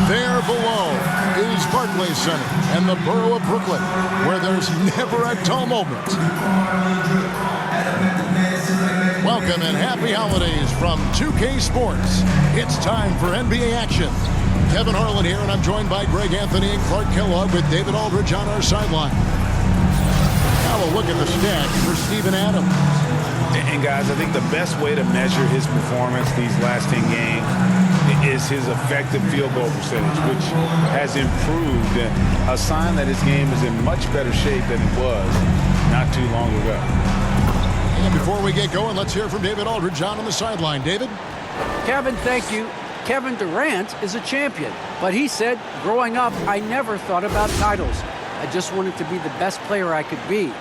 There below is Barclays Center and the borough of Brooklyn, where there's never a dull moment. Welcome and happy holidays from 2K Sports. It's time for NBA action. Kevin Harlan here, and I'm joined by Greg Anthony and Clark Kellogg with David Aldridge on our sideline. Now a look at the stats for Steven Adams. And guys, I think the best way to measure his performance these last 10 games is his effective field goal percentage, which has improved, a sign that his game is in much better shape than it was not too long ago. And before we get going, let's hear from David Aldridge on the sideline. David? Kevin, thank you. Kevin Durant is a champion, but he said, growing up, I never thought about titles. I just wanted to be the best player I could be.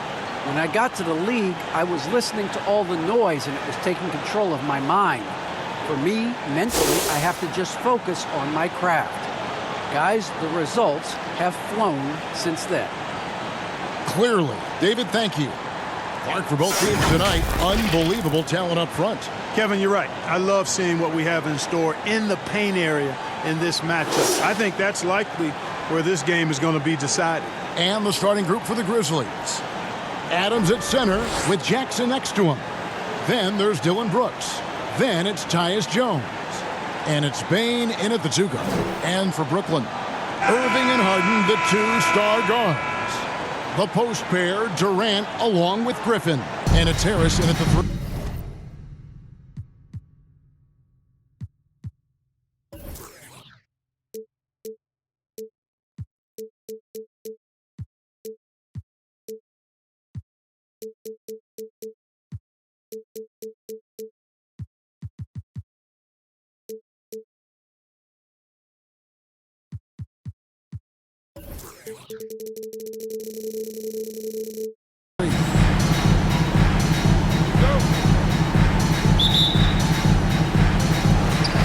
When I got to the league, I was listening to all the noise and it was taking control of my mind. For me, mentally, I have to just focus on my craft. Guys, the results have flown since then. Clearly. David, thank you. Clark, for both teams tonight, unbelievable talent up front. Kevin, you're right. I love seeing what we have in store in the paint area in this matchup. I think that's likely where this game is going to be decided. And the starting group for the Grizzlies. Adams at center with Jackson next to him. Then there's Dylan Brooks. Then it's Tyus Jones. And it's Bane in at the two guard. And for Brooklyn, Irving and Harden, the two-star guards. The post pair, Durant along with Griffin. And it's Harris in at the three.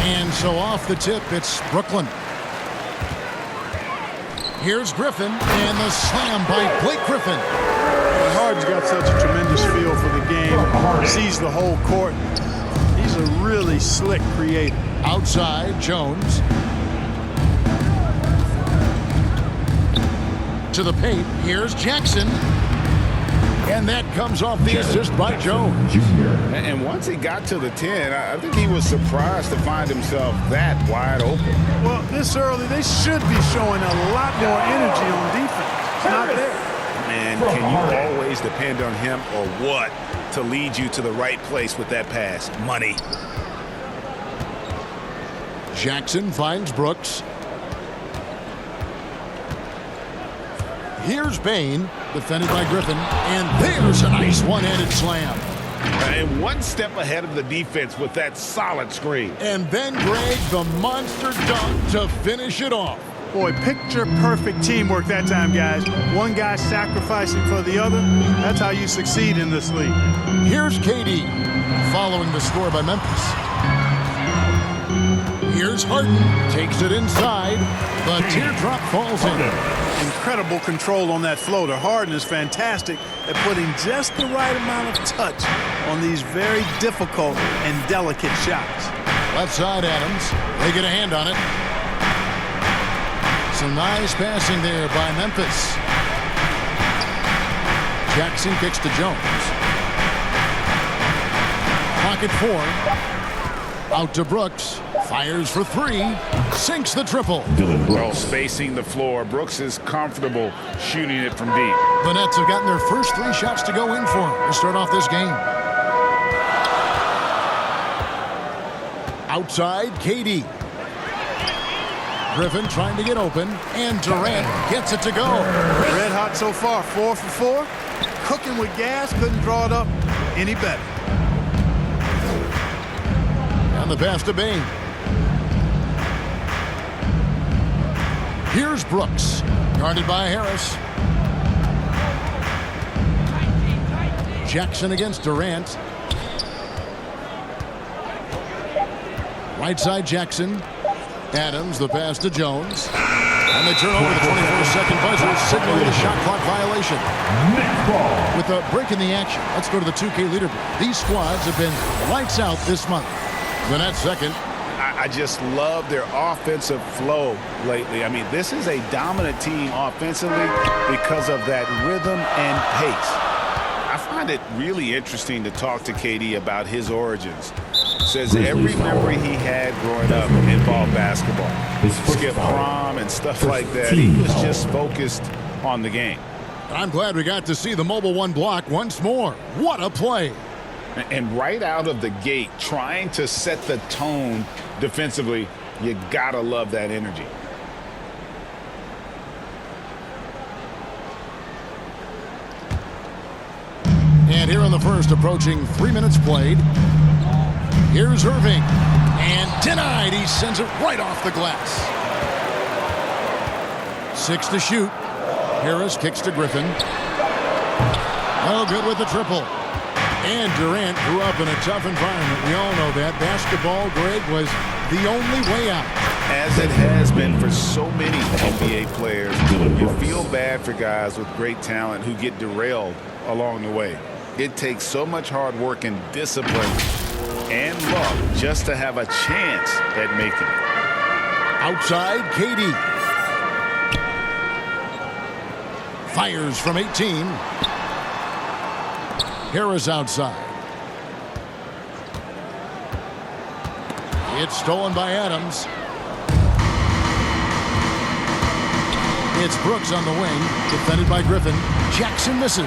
And so off the tip, it's Brooklyn. Here's Griffin, and the slam by Blake Griffin. Harden's got such a tremendous feel for the game, sees the whole court. He's a really slick creator. Outside, Jones. To the paint, here's Jackson. And that comes off the assist by Jones. And once he got to the 10, I think he was surprised to find himself that wide open. Well, this early, they should be showing a lot more energy on defense. It's not there. And can you always depend on him or what to lead you to the right place with that pass? Money. Jackson finds Brooks. Here's Bane, defended by Griffin, and there's a nice one-handed slam. And one step ahead of the defense with that solid screen. And then Greg, the monster dunk to finish it off. Boy, picture-perfect teamwork that time, guys. One guy sacrificing for the other. That's how you succeed in this league. Here's KD, following the score by Memphis. Here's Harden, takes it inside. The teardrop falls in. Incredible control on that floater. Harden is fantastic at putting just the right amount of touch on these very difficult and delicate shots. Left side, Adams. They get a hand on it. Some nice passing there by Memphis. Jackson kicks to Jones. Pocket four. Out to Brooks. Fires for three. Sinks the triple. Well, spacing the floor. Brooks is comfortable shooting it from deep. The Nets have gotten their first three shots to go in for him to start off this game. Outside, KD. Griffin trying to get open, and Durant gets it to go. Red hot so far, 4 for 4. Cooking with gas, couldn't draw it up any better. And the pass to Bane. Here's Brooks, guarded by Harris. Jackson against Durant. Right side, Jackson. Adams, the pass to Jones. And they turn over the 24-second buzzer, signaling a shot clock violation. With a break in the action, let's go to the 2K leaderboard. These squads have been lights out this month. The Nets second. I just love their offensive flow lately. I mean, this is a dominant team offensively because of that rhythm and pace. I find it really interesting to talk to KD about his origins. Says every memory he had growing up involved basketball. Skip prom and stuff like that. He was just focused on the game. I'm glad we got to see the Mobile One block once more. What a play. And right out of the gate, trying to set the tone defensively, you gotta love that energy. And here in the first, approaching 3 minutes played. Here's Irving. And denied. He sends it right off the glass. 6 to shoot. Harris kicks to Griffin. Oh, good with the triple. And Durant grew up in a tough environment. We all know that. Basketball, Greg, was the only way out. As it has been for so many NBA players, you feel bad for guys with great talent who get derailed along the way. It takes so much hard work and discipline and luck just to have a chance at making it. Outside, KD. Fires from 18. Harris outside. It's stolen by Adams. It's Brooks on the wing, defended by Griffin. Jackson misses.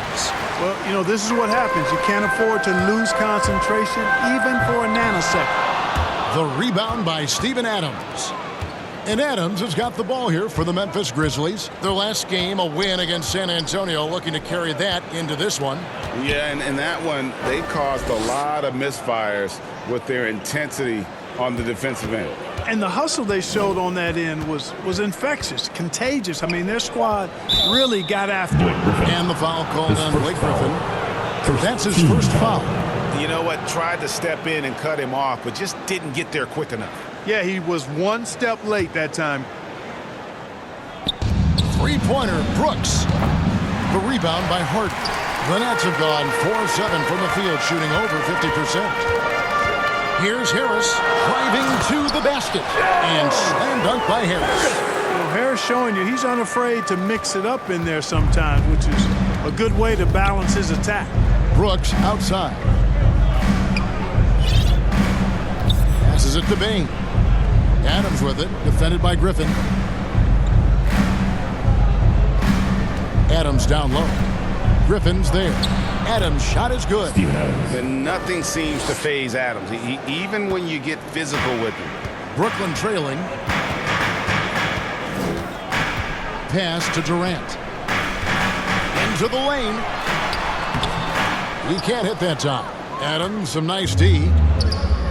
Well, you know, this is what happens. You can't afford to lose concentration even for a nanosecond. The rebound by Steven Adams. And Adams has got the ball here for the Memphis Grizzlies. Their last game, a win against San Antonio, looking to carry that into this one. Yeah, and that one, they caused a lot of misfires with their intensity on the defensive end. And the hustle they showed on that end was infectious, contagious. I mean, their squad really got after it. And the foul called on Blake Griffin. That's his first foul. You know what? Tried to step in and cut him off, but just didn't get there quick enough. Yeah, he was one step late that time. Three-pointer, Brooks. The rebound by Harden. The Nets have gone 4-7 from the field, shooting over 50%. Here's Harris driving to the basket. And slam dunk by Harris. Well, Harris showing you he's unafraid to mix it up in there sometimes, which is a good way to balance his attack. Brooks outside. Passes it to Bain. Adams with it, defended by Griffin. Adams down low. Griffin's there. Adams' shot is good. Then nothing seems to faze Adams, even when you get physical with him. Brooklyn trailing. Pass to Durant. Into the lane. He can't hit that time. Adams, some nice D.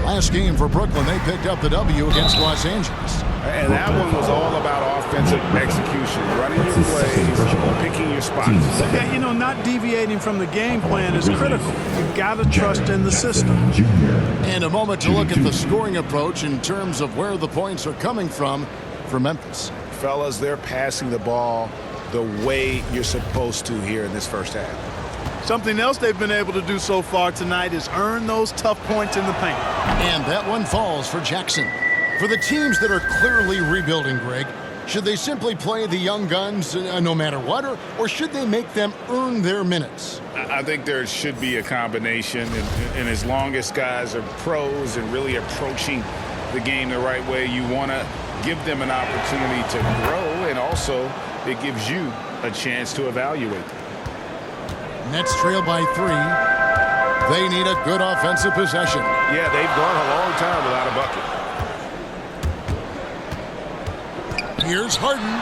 Last game for Brooklyn, they picked up the W against Los Angeles. And that one was all about offensive execution, running your plays, picking your spots. Yeah, you know, not deviating from the game plan is critical. You've got to trust in the system. And a moment to look at the scoring approach in terms of where the points are coming from for Memphis. Fellas, they're passing the ball the way you're supposed to here in this first half. Something else they've been able to do so far tonight is earn those tough points in the paint. And that one falls for Jackson. For the teams that are clearly rebuilding, Greg, should they simply play the young guns no matter what, or should they make them earn their minutes? I think there should be a combination, and as long as guys are pros and really approaching the game the right way, you want to give them an opportunity to grow, and also it gives you a chance to evaluate. Nets trail by 3. They need a good offensive possession. Yeah, they've gone a long time without a bucket. Here's Harden.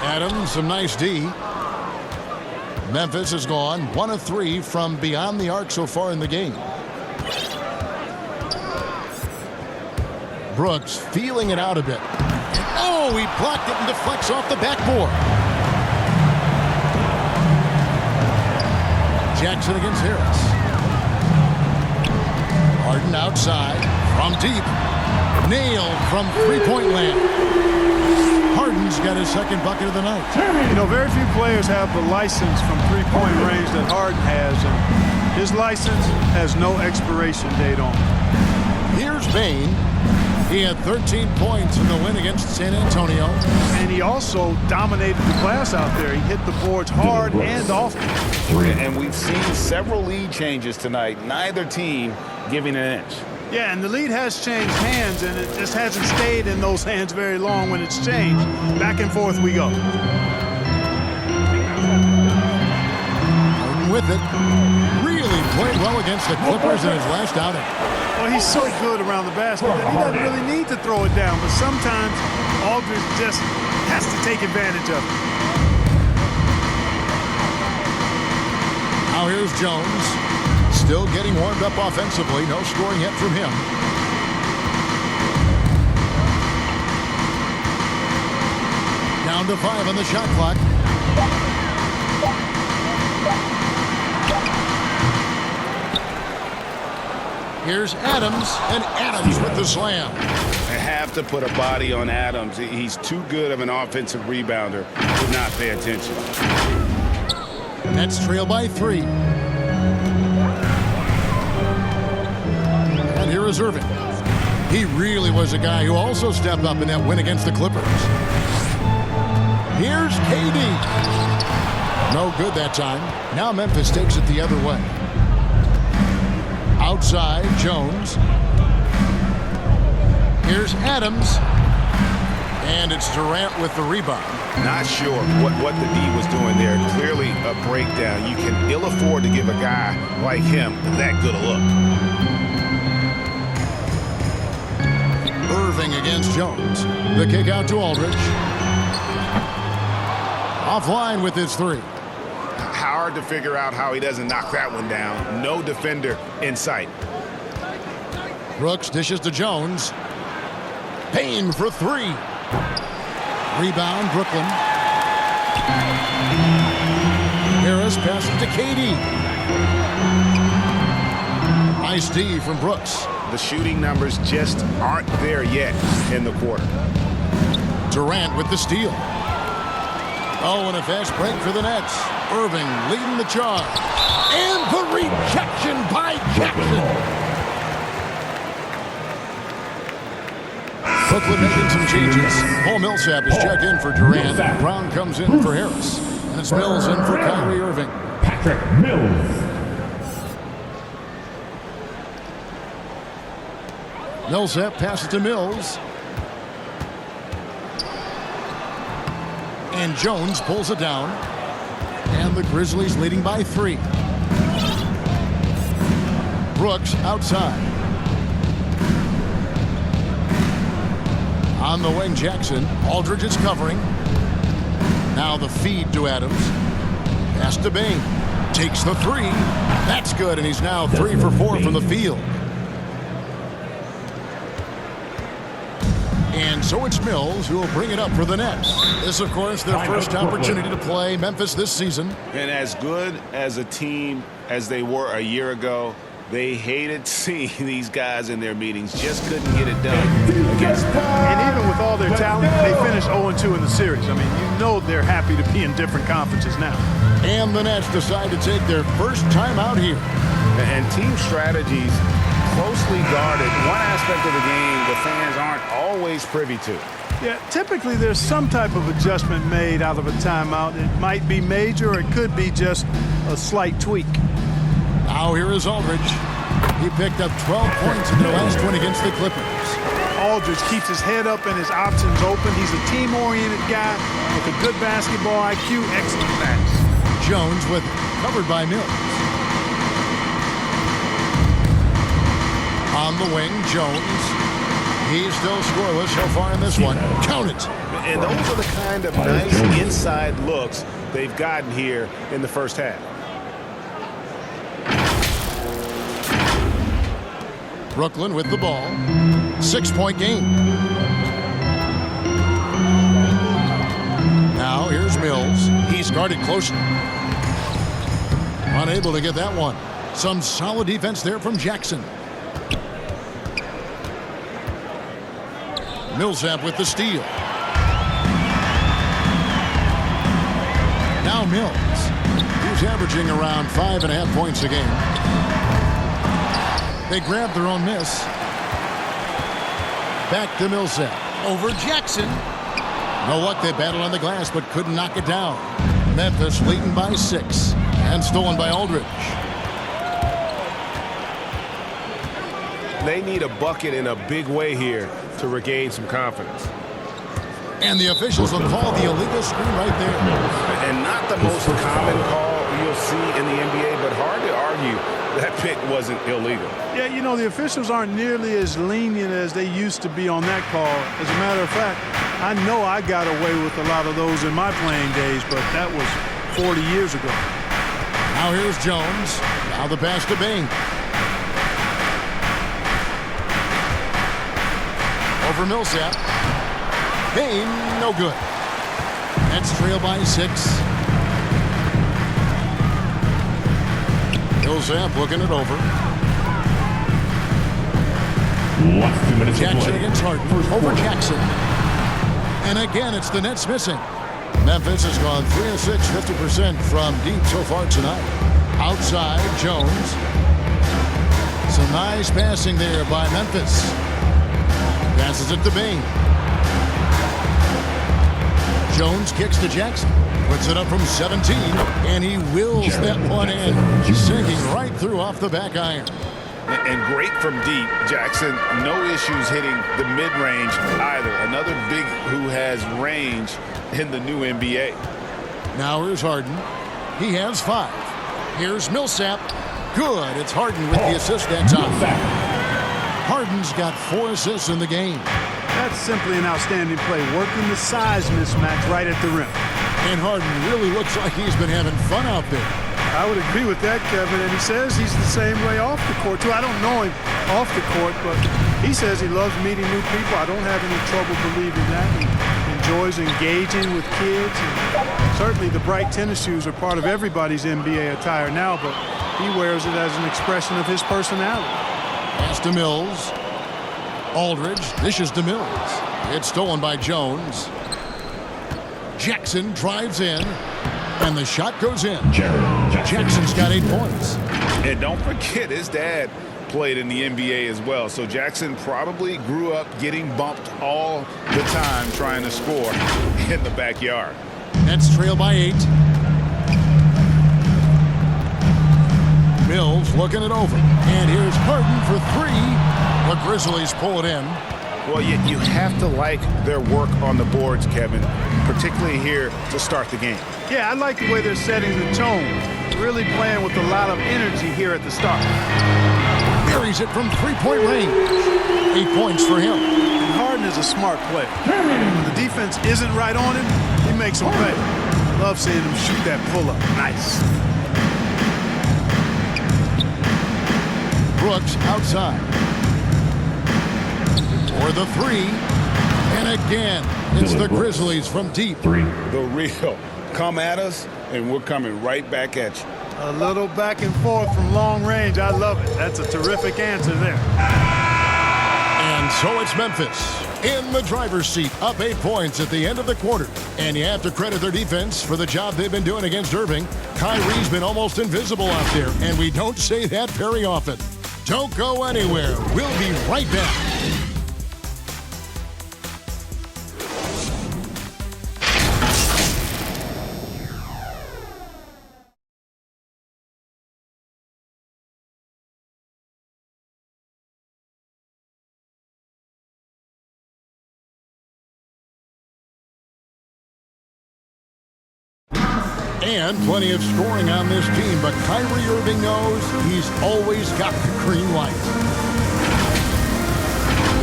Adams, some nice D. Memphis has gone 1 of 3 from beyond the arc so far in the game. Brooks feeling it out a bit. Oh, he blocked it and deflects off the backboard. Jackson against Harris. Harden outside from deep. Nailed from three-point land. Harden's got his second bucket of the night. You know, very few players have the license from three-point range that Harden has, and his license has no expiration date on it. Here's Bain. He had 13 points in the win against San Antonio. And he also dominated the glass out there. He hit the boards hard and often. And we've seen several lead changes tonight. Neither team giving an inch. Yeah, and the lead has changed hands, and it just hasn't stayed in those hands very long when it's changed. Back and forth we go. With it, really played well against the Clippers in his last outing. Well, he's so good around the basket that he doesn't really need to throw it down, but sometimes Aldridge just has to take advantage of it. Now here's Jones. Still getting warmed up offensively. No scoring yet from him. Down to 5 on the shot clock. Here's Adams, and Adams with the slam. I have to put a body on Adams. He's too good of an offensive rebounder to not pay attention. Nets trail by 3. And here is Irving. He really was a guy who also stepped up in that win against the Clippers. Here's KD. No good that time. Now Memphis takes it the other way. Outside, Jones. Here's Adams. And it's Durant with the rebound. Not sure what the D was doing there. Clearly a breakdown. You can ill afford to give a guy like him that good a look. Irving against Jones. The kick out to Aldridge. Offline with his 3. Hard to figure out how he doesn't knock that one down. No defender in sight. Brooks dishes to Jones. Payne for 3. Rebound, Brooklyn. Harris passes to KD. Nice D from Brooks. The shooting numbers just aren't there yet in the quarter. Durant with the steal. Oh, and a fast break for the Nets. Irving leading the charge. And the rejection by Jackson. Brooklyn making some changes. Paul Millsap is checked in for Durant. Brown comes in for Harris. And it's Mills in for Kyrie Irving. Patrick Mills. Millsap passes to Mills. And Jones pulls it down. And the Grizzlies leading by 3. Brooks outside. On the wing, Jackson. Aldridge is covering. Now the feed to Adams. Pass to Bain. Takes the 3. That's good, and he's now 3 for 4 from the field. And so it's Mills who will bring it up for the Nets. This, of course, their first opportunity to play Memphis this season. And as good as a team as they were a year ago, they hated seeing these guys in their meetings. Just couldn't get it done against them. And even with all their talent, they finished 0-2 in the series. I mean, you know they're happy to be in different conferences now. And the Nets decide to take their first time out here. And team strategies closely guarded. One aspect of the game the fans aren't always privy to. Yeah, typically there's some type of adjustment made out of a timeout. It might be major or it could be just a slight tweak. Now here is Aldridge. He picked up 12 points in their last win against the Clippers. Aldridge keeps his head up and his options open. He's a team-oriented guy with a good basketball IQ, excellent pass. Jones with it, covered by Mills. On the wing, Jones. He's still scoreless so far in this one. Count it. And those are the kind of nice inside looks they've gotten here in the first half. Brooklyn with the ball. 6-point game. Now here's Mills. He's guarded closely. Unable to get that one. Some solid defense there from Jackson. Millsap with the steal. Now Mills. He's averaging around 5.5 points a game. They grab their own miss. Back to Millsap. Over Jackson. No luck, they battled on the glass, but couldn't knock it down. Memphis leading by 6. And stolen by Aldridge. They need a bucket in a big way here to regain some confidence. And the officials will call the illegal screen right there. And not the most common call you'll see in the NBA, but hard to argue that pick wasn't illegal. Yeah, you know, the officials aren't nearly as lenient as they used to be on that call. As a matter of fact, I know I got away with a lot of those in my playing days, but that was 40 years ago. Now here's Jones. Now the pass to Bing. Over Millsap. Bing, no good. Nets trail by 6. Millsap looking it over. Last 2 minutes Jackson against Harden. Over Jackson. And again, it's the Nets missing. Memphis has gone 3 of 6, 50% from deep so far tonight. Outside, Jones. Some nice passing there by Memphis. Passes it to Bing. Jones kicks to Jackson. Puts it up from 17, and he wills that one in, sinking right through off the back iron. And great from deep. Jackson, no issues hitting the mid-range either. Another big who has range in the new NBA. Now here's Harden. He has 5. Here's Millsap. Good. It's Harden with the assist that time. Harden's got 4 assists in the game. That's simply an outstanding play, working the size mismatch right at the rim. And Harden really looks like he's been having fun out there. I would agree with that, Kevin, and he says he's the same way off the court, too. I don't know him off the court, but he says he loves meeting new people. I don't have any trouble believing that. He enjoys engaging with kids. And certainly the bright tennis shoes are part of everybody's NBA attire now, but he wears it as an expression of his personality. Pass to Mills. Aldridge dishes to Mills. It's stolen by Jones. Jackson drives in, and the shot goes in. Jackson's got 8 points. And don't forget, his dad played in the NBA as well. So Jackson probably grew up getting bumped all the time trying to score in the backyard. Nets trail by 8. Mills looking it over. And here's Harden for 3. The Grizzlies pull it in. Well, you have to like their work on the boards, Kevin, particularly here to start the game. Yeah, I like the way they're setting the tone. Really playing with a lot of energy here at the start. Buries it from 3-point range. 8 points for him. And Harden is a smart player. When the defense isn't right on him, he makes them pay. Love seeing him shoot that pull-up. Nice. Brooks outside. For the 3. And again, it's the Grizzlies from deep. The real. Come at us, and we're coming right back at you. A little back and forth from long range. I love it. That's a terrific answer there. And so it's Memphis in the driver's seat, up 8 points at the end of the quarter. And you have to credit their defense for the job they've been doing against Irving. Kyrie's been almost invisible out there, and we don't say that very often. Don't go anywhere. We'll be right back. And plenty of scoring on this team, but Kyrie Irving knows he's always got the green light.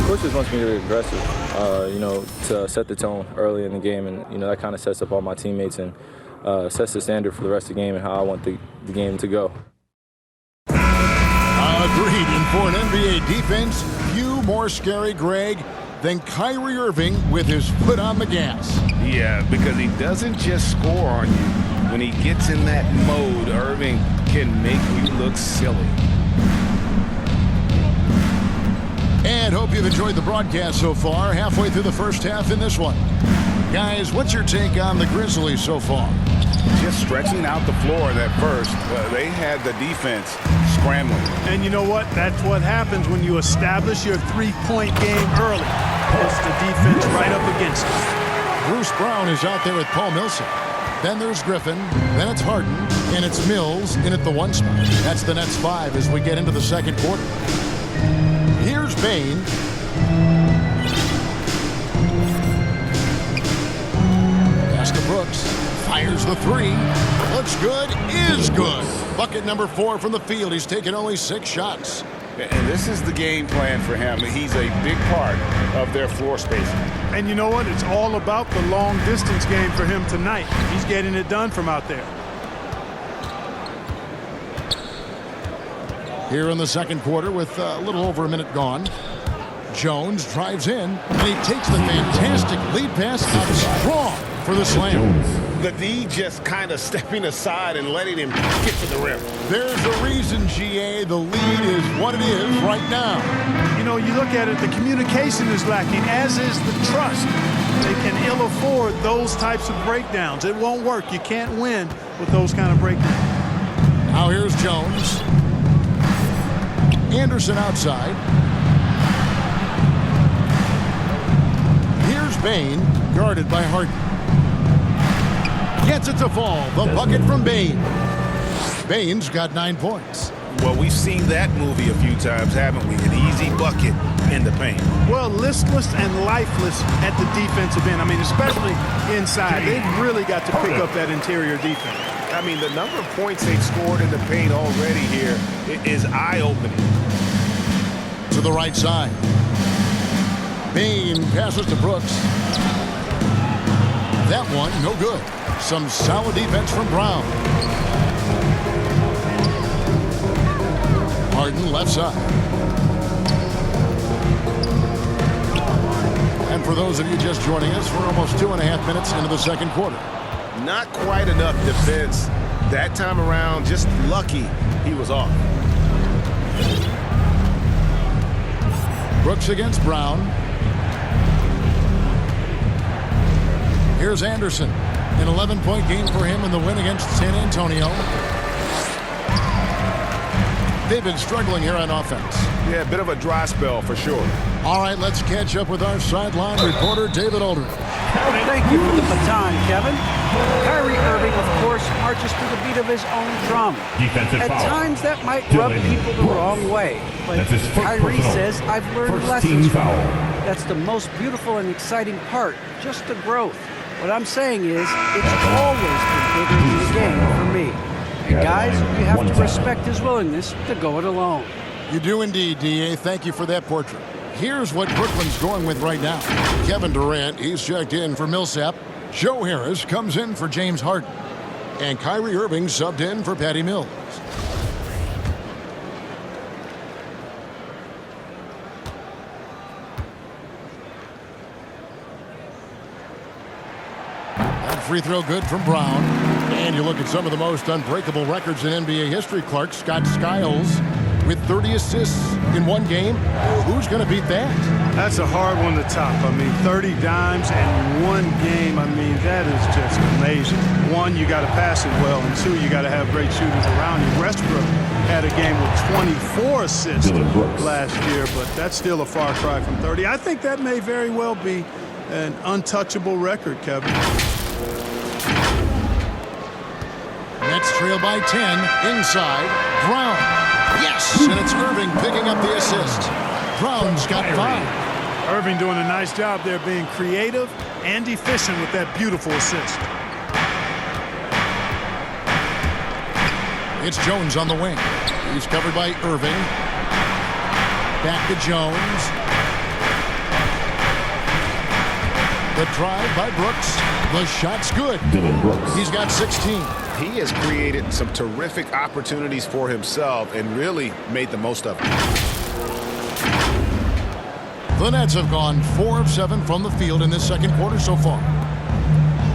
Coach just wants me to be aggressive, to set the tone early in the game, and that kind of sets up all my teammates and sets the standard for the rest of the game and how I want the game to go. Agreed, and for an NBA defense, few more scary, Greg, than Kyrie Irving with his foot on the gas. Yeah, because he doesn't just score on you. When he gets in that mode, Irving can make you look silly. And hope you've enjoyed the broadcast so far, halfway through the first half in this one. Guys, what's your take on the Grizzlies so far? Just stretching out the floor at first. They had the defense scrambling. And you know what? That's what happens when you establish your three-point game early. puts the defense right up against him. Bruce Brown is out there with Paul Millsap. Then there's Griffin, then it's Harden, and it's Mills in at the 1 spot. That's the Nets 5 as we get into the second quarter. Here's Bane. Pass to Brooks. Fires the 3. Looks good, is good. Bucket number 4 from the field. He's taken only 6 shots. And this is the game plan for him. He's a big part of their floor spacing. And you know what? It's all about the long distance game for him tonight. He's getting it done from out there. Here in the second quarter with a little over a minute gone. Jones drives in, and he takes the fantastic lead pass out strong for the slam. The D just kind of stepping aside and letting him get to the rim. There's a reason, GA, the lead is what it is right now. You know, you look at it, the communication is lacking, as is the trust. They can ill afford those types of breakdowns. It won't work. You can't win with those kind of breakdowns. Now here's Jones. Anderson outside. Here's Bane, guarded by Harden. Gets it to fall. The bucket from Bane. Bane's got 9 points. Well, we've seen that movie a few times, haven't we? An easy bucket in the paint. Well, listless and lifeless at the defensive end. I mean, especially inside. They've really got to pick up that interior defense. I mean, the number of points they've scored in the paint already here is eye-opening. To the right side. Bane passes to Brooks. That one, no good. Some solid defense from Brown. Harden left side. And for those of you just joining us, we're almost 2.5 minutes into the second quarter. Not quite enough defense that time around. Just lucky he was off. Brooks against Brown. Here's Anderson. An 11-point game for him in the win against San Antonio. They've been struggling here on offense. Yeah, a bit of a dry spell for sure. All right, let's catch up with our sideline reporter, David Aldridge. Thank you for the baton, Kevin. Kyrie Irving, of course, marches to the beat of his own drum. Defensive At foul. times, that might rub people the wrong way. But That's his first Kyrie personal. says, I've learned First lessons team from foul. it. That's the most beautiful and exciting part, just the growth. What I'm saying is, it's always been bigger than the game for me. And guys, you have to respect his willingness to go it alone. You do indeed, D.A. Thank you for that portrait. Here's what Brooklyn's going with right now. Kevin Durant, he's checked in for Millsap. Joe Harris comes in for James Harden. And Kyrie Irving subbed in for Patty Mills. That free throw good from Brown. And you look at some of the most unbreakable records in NBA history, Clark. Scott Skiles with 30 assists in one game. Who's going to beat that? That's a hard one to top. I mean, 30 dimes in one game. I mean, that is just amazing. One, you got to pass it well, and two, you got to have great shooters around you. Westbrook had a game with 24 assists last year, but that's still a far cry from 30. I think that may very well be an untouchable record, Kevin. Nets trail by 10 inside. Brown. Yes, and it's Irving picking up the assist. Brown's got 5. Irving doing a nice job there, being creative and efficient with that beautiful assist. It's Jones on the wing. He's covered by Irving. Back to Jones. The drive by Brooks. The shot's good. He's got 16. He has created some terrific opportunities for himself and really made the most of it. The Nets have gone 4 of 7 from the field in this second quarter so far.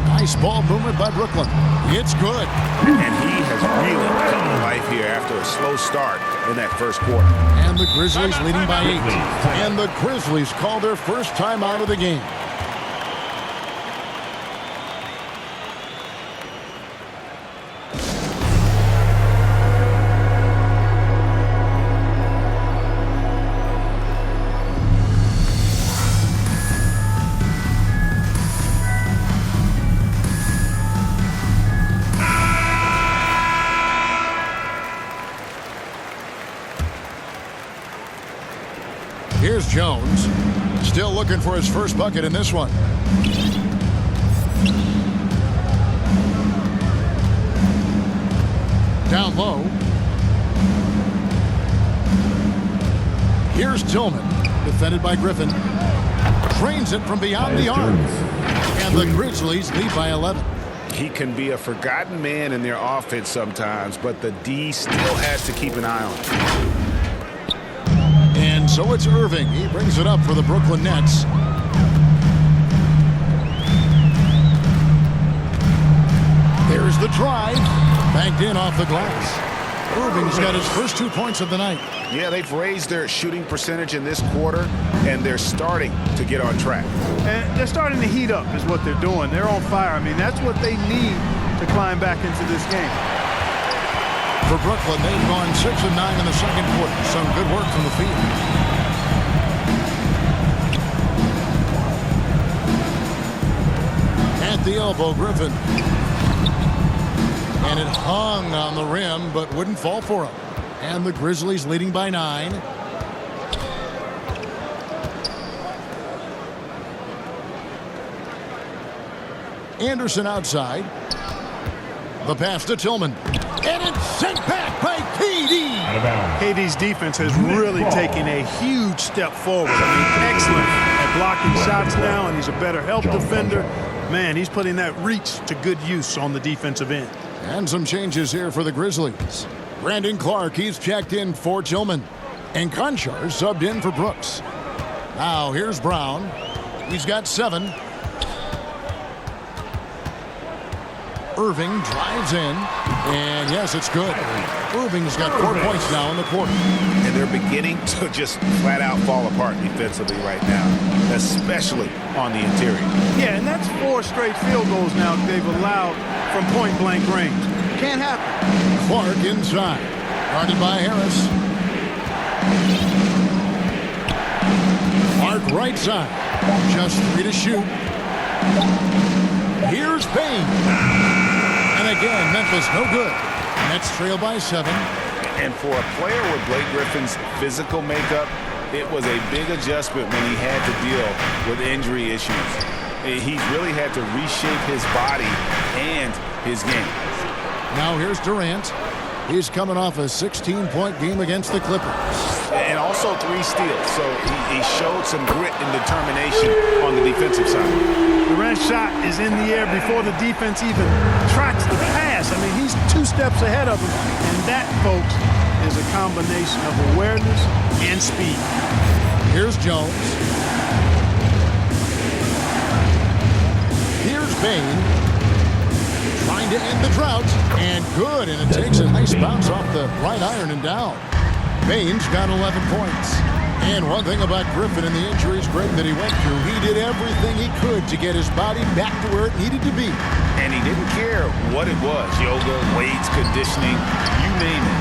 Nice ball movement by Brooklyn. It's good. And he has really come to life here after a slow start in that first quarter. And the Grizzlies leading by 8. And the Grizzlies call their first time out of the game. Jones still looking for his first bucket in this one. Down low. Here's Tillman, defended by Griffin. Drains it from beyond the arc. And the Grizzlies lead by 11. He can be a forgotten man in their offense sometimes, but the D still has to keep an eye on him. And so it's Irving. He brings it up for the Brooklyn Nets. There's the drive. Banked in off the glass. Irving's got his first 2 points of the night. Yeah, they've raised their shooting percentage in this quarter, and they're starting to get on track. And they're starting to heat up is what they're doing. They're on fire. I mean, that's what they need to climb back into this game. For Brooklyn, they've gone 6 of 9 in the second quarter. Some good work from the field. At the elbow, Griffin. And it hung on the rim, but wouldn't fall for him. And the Grizzlies leading by 9. Anderson outside. The pass to Tillman. And it's sent back by KD. KD's defense has really taken a huge step forward. I mean, excellent at blocking shots now, and he's a better help defender. Man, he's putting that reach to good use on the defensive end. And some changes here for the Grizzlies. Brandon Clark, he's checked in for Tillman. And Conchar subbed in for Brooks. Now here's Brown. He's got 7. Irving drives in. And yes, it's good. Irving's got 4 points now in the quarter. And they're beginning to just flat out fall apart defensively right now, especially on the interior. Yeah, and that's 4 straight field goals now they've allowed from point-blank range. Can't happen. Clark inside. Guarded by Harris. Clark right side. Just 3 to shoot. Here's Payne. And again, Memphis no good. Nets trail by 7. And for a player with Blake Griffin's physical makeup, it was a big adjustment when he had to deal with injury issues. He's really had to reshape his body and his game. Now here's Durant. He's coming off a 16-point game against the Clippers. And also 3 steals, so he showed some grit and determination on the defensive side. Durant's shot is in the air before the defense even tracks the pass. I mean, he's 2 steps ahead of him, and that, folks, is a combination of awareness and speed. Here's Jones. Here's Payne. Trying to end the drought, and good, and it takes a nice bounce off the right iron and down. Payne's got 11 points. And one thing about Griffin and the injuries, Greg, that he went through, he did everything he could to get his body back to where it needed to be. And he didn't care what it was, yoga, weights, conditioning, you name it,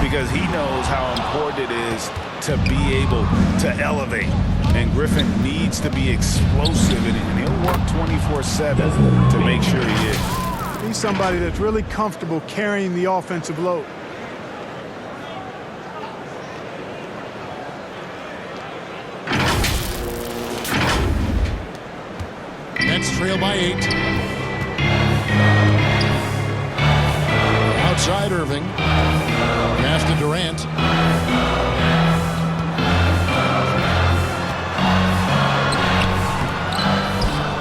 because he knows how important it is to be able to elevate. And Griffin needs to be explosive, and he'll work 24/7 to make sure he is. He's somebody that's really comfortable carrying the offensive load. Nets trail by 8. Outside Irving. Pass to Durant.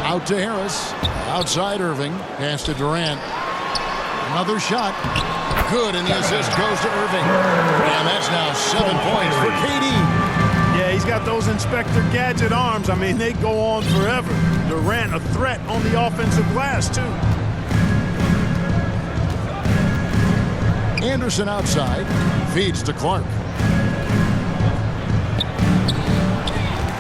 Out to Harris. Outside Irving. Pass to Durant. Another shot. Good, and the assist goes to Irving. And that's now 7 points for KD. Yeah, he's got those Inspector Gadget arms. I mean, they go on forever. Durant, a threat on the offensive glass, too. Anderson outside. Feeds to Clark.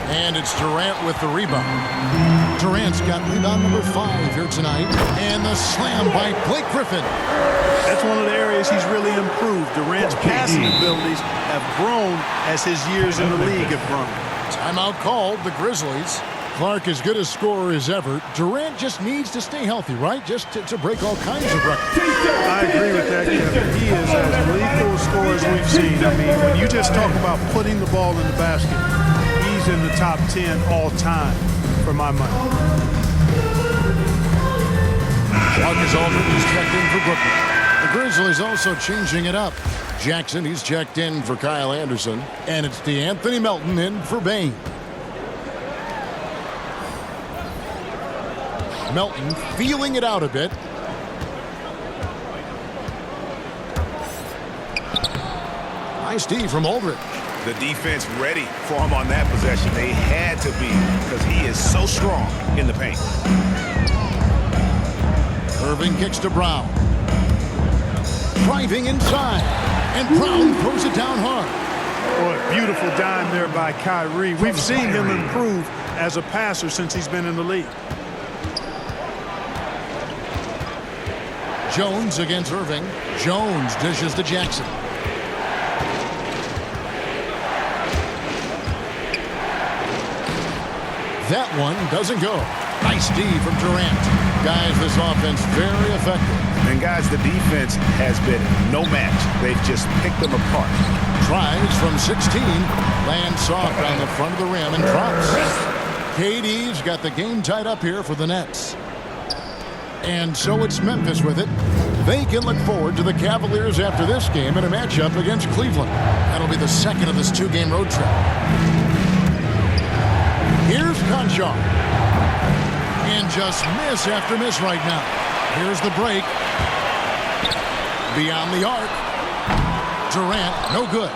And it's Durant with the rebound. Durant's got rebound number 5 here tonight. And the slam by Blake Griffin. That's one of the areas he's really improved. Durant's passing abilities have grown as his years in the league have grown. Timeout called, the Grizzlies. Clark as good a scorer as ever. Durant just needs to stay healthy, right? Just to break all kinds of records. I agree with that, Kevin. He is as lethal a scorer as we've seen. I mean, when you just talk about putting the ball in the basket, he's He's in the top 10 all time for my money. Marcus Aldridge is checked in for Brooklyn. The Grizzlies also changing it up. Jackson, he's checked in for Kyle Anderson. And it's DeAnthony Melton in for Bane. Melton feeling it out a bit. Nice D from Aldridge. The defense ready for him on that possession. They had to be because he is so strong in the paint. Irving kicks to Brown. Driving inside. And Brown throws it down hard. Boy, beautiful dime there by Kyrie. We've seen him improve as a passer since he's been in the league. Jones against Irving. Jones dishes to Jackson. That one doesn't go. Nice D from Durant. Guys, this offense very effective. And guys, the defense has been no match. They've just picked them apart. Tries from 16. Lands soft on the front of the rim and drops. KD's got the game tied up here for the Nets. And so it's Memphis with it. They can look forward to the Cavaliers after this game in a matchup against Cleveland. That'll be the second of this two-game road trip. Here's Conchar. And just miss after miss right now. Here's the break. Beyond the arc. Durant, no good.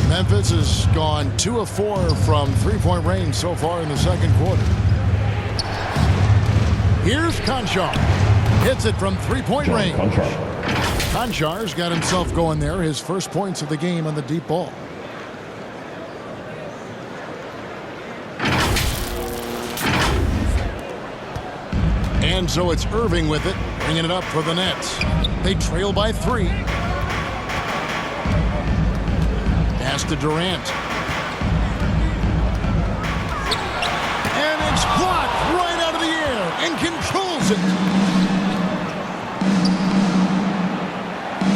Memphis has gone 2 of 4 from three-point range so far in the second quarter. Here's Conchar. Hits it from three-point range. Conchar's got himself going there. His first points of the game on the deep ball. And so it's Irving with it, bringing it up for the Nets. They trail by 3. Pass to Durant. And it's blocked right out of the air and controls it.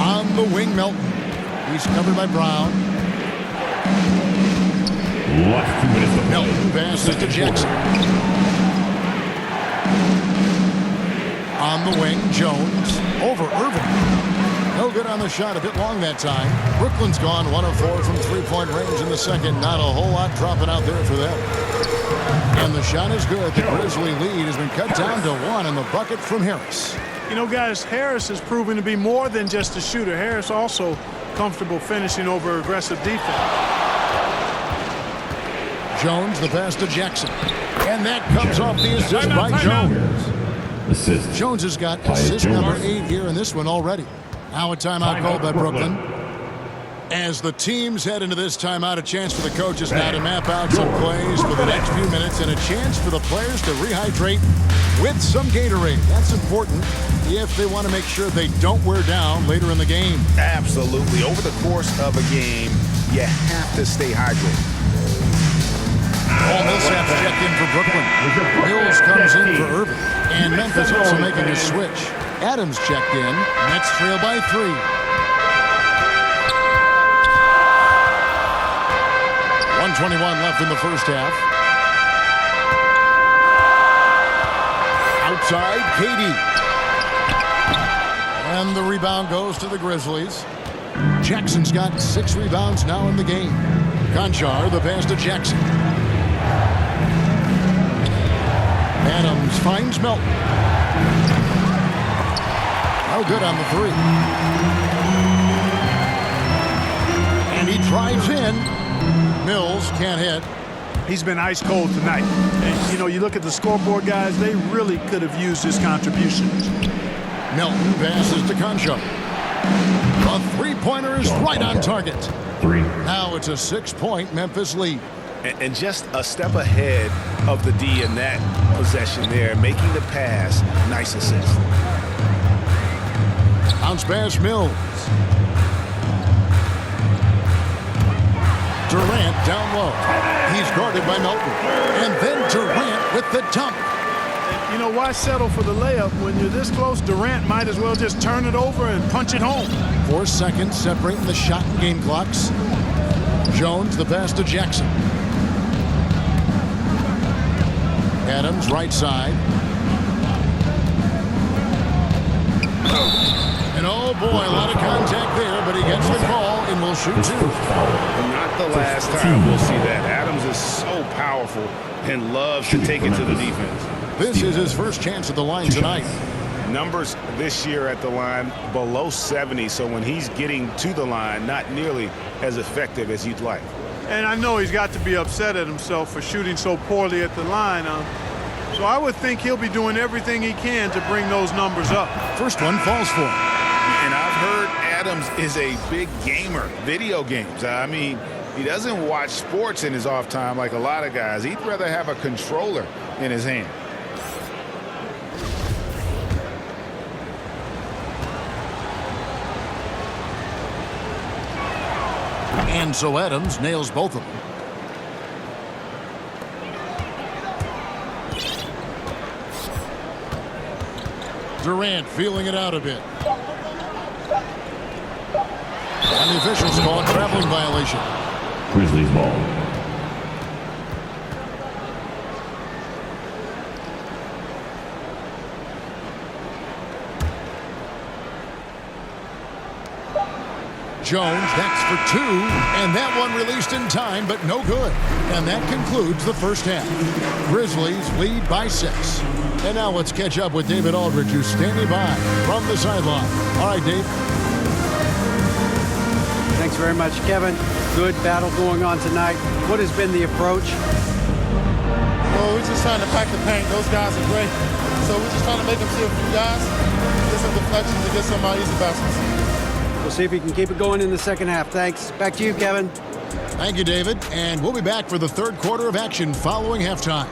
On the wing, Melton. He's covered by Brown. Last 2 minutes of Melton passes to Jackson. On the wing, Jones over Irving. No good on the shot, a bit long that time. Brooklyn's gone 1 of 4 from three-point range in the second. Not a whole lot dropping out there for them. And the shot is good. The Grizzly lead has been cut down to 1 in the bucket from Harris. You know, guys, Harris has proven to be more than just a shooter. Harris also comfortable finishing over aggressive defense. Jones, the pass to Jackson. And that comes off the assist by Jones. Assist. Jones has got assist number 8 here in this one already. Now a timeout called by Brooklyn. As the teams head into this timeout, a chance for the coaches now to map out some plays for the next few minutes and a chance for the players to rehydrate with some Gatorade. That's important if they want to make sure they don't wear down later in the game. Absolutely. Over the course of a game, you have to stay hydrated. Paul Millsap's checked in for Brooklyn. Mills comes in for Irving. And Memphis also making a switch. Adams checked in. Nets trail by 3. .121 left in the first half. Outside, KD. And the rebound goes to the Grizzlies. Jackson's got 6 rebounds now in the game. Conchar, the pass to Jackson. Adams finds Melton. No good on the 3. And he drives in. Mills can't hit. He's been ice cold tonight. And, you know, you look at the scoreboard, guys, they really could have used his contributions. Melton passes to Conchar. The three-pointer is right on target. 3. Now it's a 6-point Memphis lead. And just a step ahead of the D in that possession there, making the pass. Nice assist. Bounce pass, Mills. Durant down low. He's guarded by Melton. And then Durant with the dunk. You know, why settle for the layup when you're this close? Durant might as well just turn it over and punch it home. 4 seconds separating the shot and game clocks. Jones, the pass to Jackson. Adams, right side. And oh boy, a lot of contact there, but he gets the call and will shoot two. Not the last time we'll see that. Adams is so powerful and loves to take it to the defense. This is his first chance at the line tonight. Numbers this year at the line below 70, so when he's getting to the line, not nearly as effective as you'd like. And I know he's got to be upset at himself for shooting so poorly at the line. So I would think he'll be doing everything he can to bring those numbers up. First one falls for him. And I've heard Adams is a big gamer, video games. I mean, he doesn't watch sports in his off time like a lot of guys. He'd rather have a controller in his hand. And so Adams nails both of them. Durant feeling it out a bit. And the officials call a traveling violation. Grizzlies ball. Jones next for two, and that one released in time, but no good. And that concludes the first half. Grizzlies lead by 6. And now let's catch up with David Aldridge, who's standing by from the sideline. All right, Dave. Thanks very much, Kevin. Good battle going on tonight. What has been the approach? Well, we're just trying to pack the paint. Those guys are great. So we're just trying to make them see a few guys, get some deflections, and get some easy baskets. We'll see if he can keep it going in the second half. Thanks. Back to you, Kevin. Thank you, David. And we'll be back for the third quarter of action following halftime.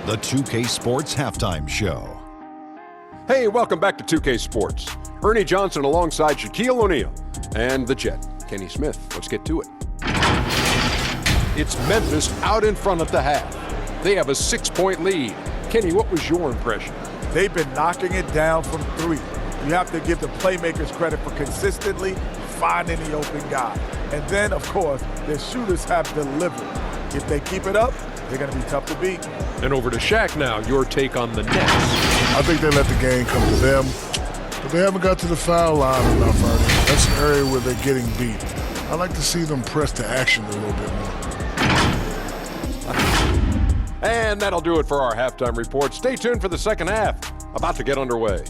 The 2K Sports Halftime Show. Hey, welcome back to 2K Sports. Ernie Johnson alongside Shaquille O'Neal and the Jet, Kenny Smith. Let's get to it. It's Memphis out in front at the half. They have a 6-point lead. Kenny, what was your impression? They've been knocking it down from 3. You have to give the playmakers credit for consistently finding the open guy. And then, of course, their shooters have delivered. If they keep it up, they're going to be tough to beat. And over to Shaq now, your take on the Nets. I think they let the game come to them, but they haven't got to the foul line enough. That's an area where they're getting beat. I like to see them press to action a little bit more. And that'll do it for our halftime report. Stay tuned for the second half, about to get underway.